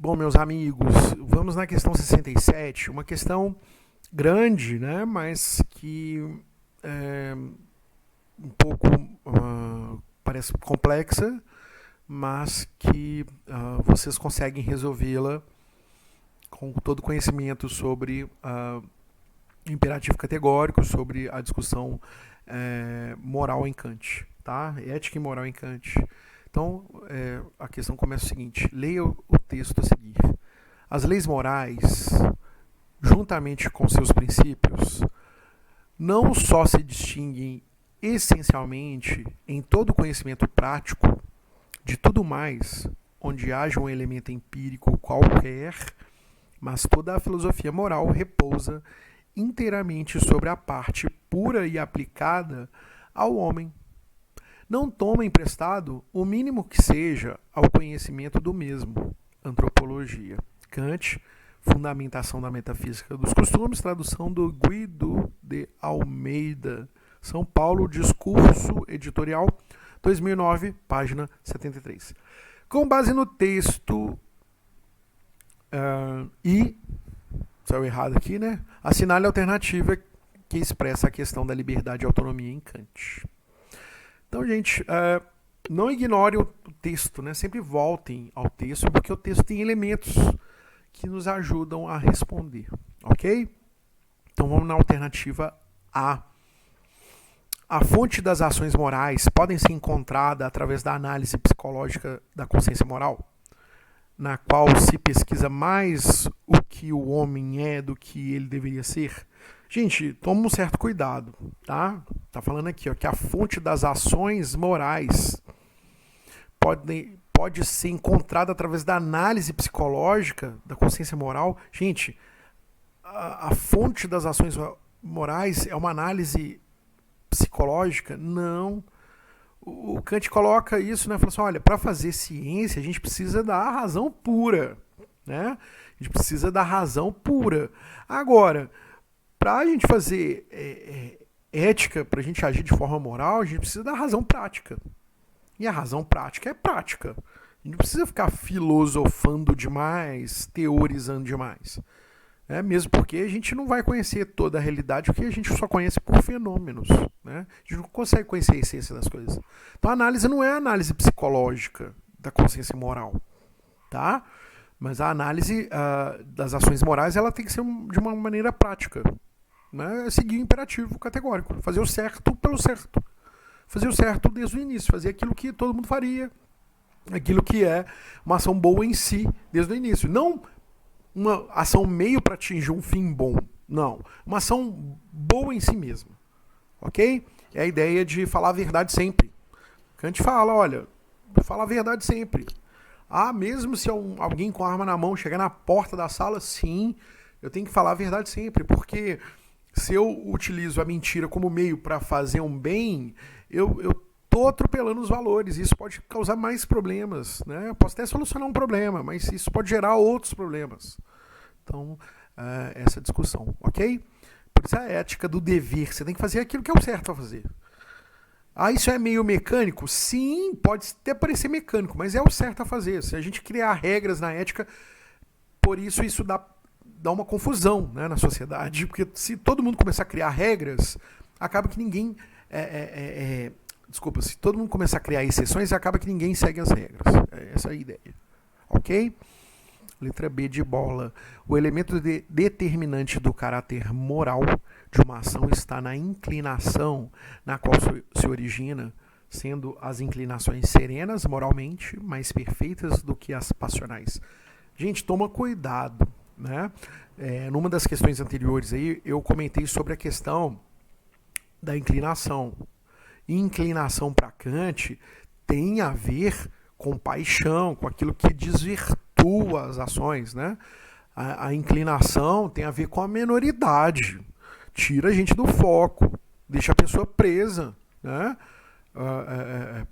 Bom, meus amigos, vamos na questão 67, uma questão grande, né, mas que é um pouco parece complexa, mas que vocês conseguem resolvê-la com todo conhecimento sobre imperativo categórico, sobre a discussão moral em Kant, tá? Ética e moral em Kant. Então, a questão começa o seguinte: leia o texto a seguir. As leis morais, juntamente com seus princípios, não só se distinguem essencialmente em todo conhecimento prático de tudo mais, onde haja um elemento empírico qualquer, mas toda a filosofia moral repousa inteiramente sobre a parte pura e aplicada ao homem. Não toma emprestado o mínimo que seja ao conhecimento do mesmo. Antropologia. Kant, Fundamentação da Metafísica dos Costumes, tradução do Guido de Almeida. São Paulo, Discurso Editorial, 2009, página 73. Com base no texto saiu errado aqui, né? Assinale a alternativa que expressa a questão da liberdade e autonomia em Kant. Então, gente, não ignore o texto, né? Sempre voltem ao texto, porque o texto tem elementos que nos ajudam a responder, ok? Então, vamos na alternativa A. A fonte das ações morais podem ser encontrada através da análise psicológica da consciência moral, na qual se pesquisa mais o que o homem é do que ele deveria ser. Gente, toma um certo cuidado, tá? Tá falando aqui, ó, que a fonte das ações morais pode ser encontrada através da análise psicológica da consciência moral. Gente, a fonte das ações morais é uma análise psicológica? Não. O Kant coloca isso, né? Fala assim, olha, para fazer ciência a gente precisa da razão pura, né? A gente precisa da razão pura. Agora, para a gente fazer ética, para a gente agir de forma moral, a gente precisa da razão prática. E a razão prática é prática. A gente não precisa ficar filosofando demais, teorizando demais. Mesmo porque a gente não vai conhecer toda a realidade, porque a gente só conhece por fenômenos. Né? A gente não consegue conhecer a essência das coisas. Então a análise não é a análise psicológica da consciência moral. Tá? Mas a análise das ações morais ela tem que ser de uma maneira prática. Né? Seguir o imperativo categórico. Fazer o certo pelo certo. Fazer o certo desde o início. Fazer aquilo que todo mundo faria. Aquilo que é uma ação boa em si desde o início. Não uma ação meio para atingir um fim bom. Não. Uma ação boa em si mesma. Ok? É a ideia de falar a verdade sempre. Kant fala, olha, fala a verdade sempre. Mesmo se alguém com a arma na mão chegar na porta da sala, sim, eu tenho que falar a verdade sempre. Porque se eu utilizo a mentira como meio para fazer um bem, eu estou atropelando os valores. Isso pode causar mais problemas. Né? Eu posso até solucionar um problema, mas isso pode gerar outros problemas. Então, essa discussão, ok? Por isso a ética do dever. Você tem que fazer aquilo que é o certo a fazer. Isso é meio mecânico? Sim, pode até parecer mecânico, mas é o certo a fazer. Se a gente criar regras na ética, por isso dá uma confusão, né, na sociedade. Porque se todo mundo começar a criar regras, acaba que ninguém... se todo mundo começar a criar exceções, acaba que ninguém segue as regras. Essa é a ideia. Ok? Letra B de bola. O elemento determinante do caráter moral de uma ação está na inclinação na qual se origina, sendo as inclinações serenas moralmente mais perfeitas do que as passionais. Gente, toma cuidado. Né? Numa das questões anteriores aí, eu comentei sobre a questão da inclinação. Inclinação para Kant tem a ver com paixão, com aquilo que desvirtua as ações. Né? A inclinação tem a ver com a menoridade. Tira a gente do foco, deixa a pessoa presa. Né?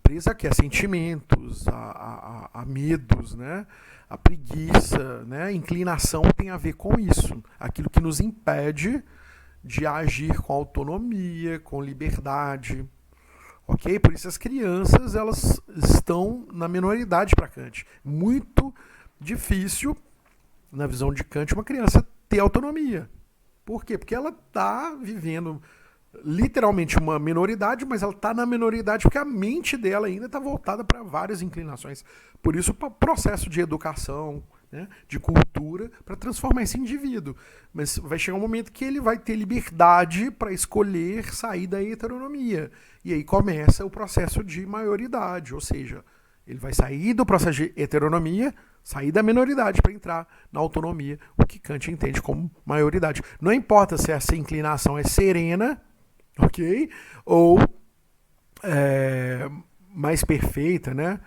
Presa a sentimentos, a medos, né? A preguiça. Né? A inclinação tem a ver com isso. Aquilo que nos impede de agir com autonomia, com liberdade. Ok? Por isso as crianças elas estão na menoridade para Kant. Muito difícil, na visão de Kant, uma criança ter autonomia. Por quê? Porque ela está vivendo literalmente uma minoridade, mas ela está na minoridade porque a mente dela ainda está voltada para várias inclinações. Por isso, o processo de educação, né, de cultura, para transformar esse indivíduo. Mas vai chegar um momento que ele vai ter liberdade para escolher sair da heteronomia. E aí começa o processo de maioridade, ou seja, ele vai sair do processo de heteronomia, sair da minoridade para entrar na autonomia, o que Kant entende como maioridade. Não importa se essa inclinação é serena, ok? Ou mais perfeita, né?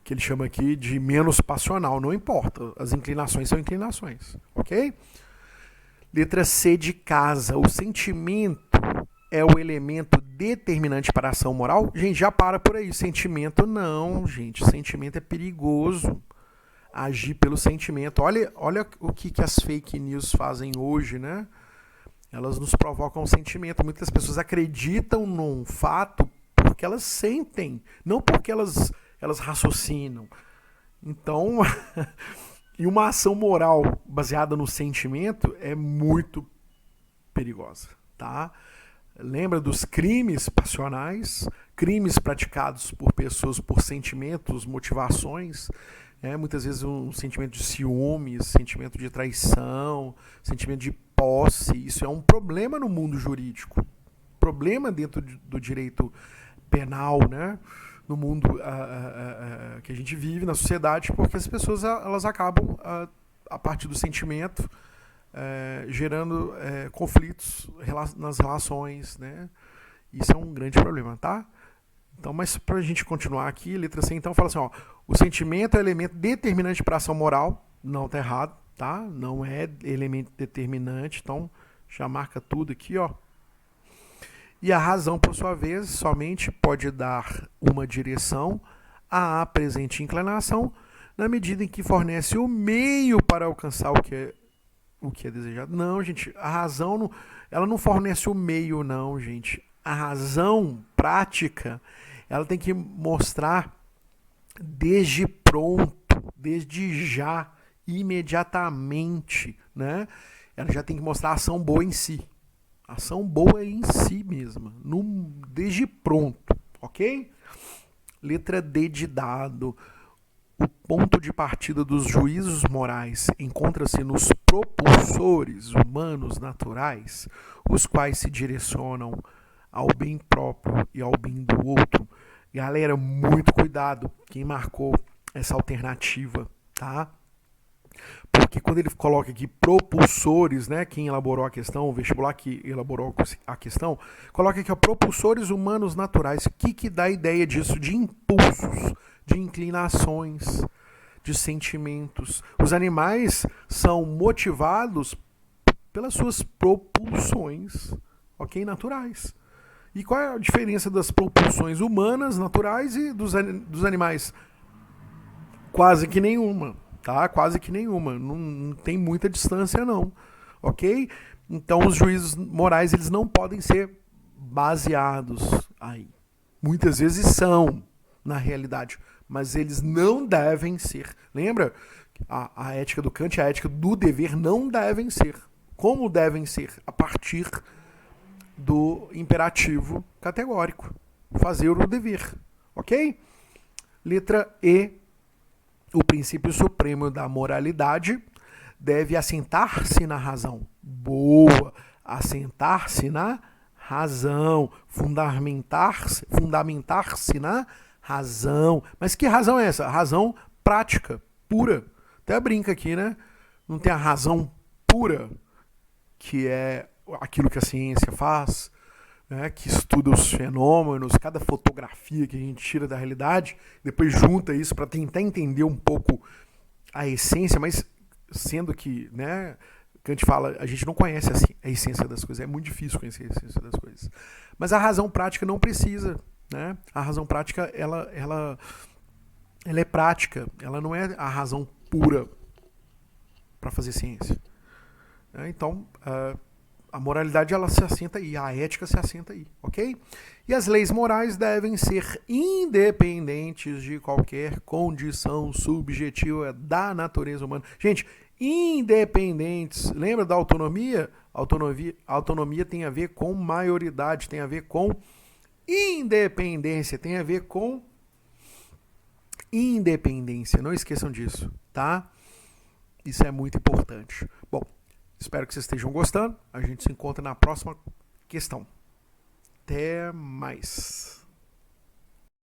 Que ele chama aqui de menos passional. Não importa, as inclinações são inclinações, ok? Letra C de casa. O sentimento é o elemento determinante para a ação moral? Gente, já para por aí. Sentimento não, gente. Sentimento é perigoso. Agir pelo sentimento. Olha o que as fake news fazem hoje, né? Elas nos provocam um sentimento. Muitas pessoas acreditam num fato porque elas sentem, não porque elas raciocinam. Então, e uma ação moral baseada no sentimento é muito perigosa, tá? Lembra dos crimes passionais, crimes praticados por pessoas por sentimentos, motivações, muitas vezes um sentimento de ciúmes, sentimento de traição, sentimento de posse. Isso é um problema no mundo jurídico, problema dentro do direito penal, né? No mundo que a gente vive, na sociedade, porque as pessoas elas acabam, a partir do sentimento, gerando conflitos nas relações, né? Isso é um grande problema, tá? Então, mas para a gente continuar aqui, letra C, então, fala assim, ó, o sentimento é elemento determinante para a ação moral, não tá errado, tá? Não é elemento determinante, então já marca tudo aqui, ó. E a razão, por sua vez, somente pode dar uma direção à presente inclinação, na medida em que fornece o meio para alcançar o que é desejado. Não, gente, a razão ela não fornece o meio, não, gente. A razão prática, ela tem que mostrar desde pronto, desde já, imediatamente, né? Ela já tem que mostrar a ação boa em si. A ação boa em si mesma, desde pronto, ok? Letra D de dado. O ponto de partida dos juízos morais encontra-se nos propulsores humanos naturais, os quais se direcionam ao bem próprio e ao bem do outro. Galera, muito cuidado quem marcou essa alternativa, tá? Porque quando ele coloca aqui propulsores, né, quem elaborou a questão, o vestibular que elaborou a questão, coloca aqui, ó, propulsores humanos naturais. O que dá a ideia disso? De impulsos, de inclinações, de sentimentos. Os animais são motivados pelas suas propulsões, ok? Naturais. E qual é a diferença das propulsões humanas, naturais, e dos animais? Quase que nenhuma, tá? Quase que nenhuma. Não tem muita distância, não, ok? Então, os juízos morais, eles não podem ser baseados aí. Muitas vezes são, na realidade, mas eles não devem ser. Lembra? A ética do Kant e a ética do dever não devem ser. Como devem ser? A partir do imperativo categórico. Fazer o dever. Ok? Letra E. O princípio supremo da moralidade deve assentar-se na razão. Boa! Assentar-se na razão. Fundamentar-se na razão. Mas que razão é essa? A razão prática, pura. Até brinca aqui, né? Não tem a razão pura, que é aquilo que a ciência faz, né, que estuda os fenômenos, cada fotografia que a gente tira da realidade, depois junta isso para tentar entender um pouco a essência, mas sendo que, né, Kant fala, a gente não conhece a essência das coisas, é muito difícil conhecer a essência das coisas. Mas a razão prática não precisa, né? A razão prática, ela é prática, ela não é a razão pura para fazer ciência. Então, A moralidade ela se assenta aí, a ética se assenta aí, ok? E as leis morais devem ser independentes de qualquer condição subjetiva da natureza humana. Gente, independentes. Lembra da autonomia? Autonomia tem a ver com maioridade, tem a ver com independência, tem a ver com independência. Não esqueçam disso, tá? Isso é muito importante. Bom, espero que vocês estejam gostando. A gente se encontra na próxima questão. Até mais.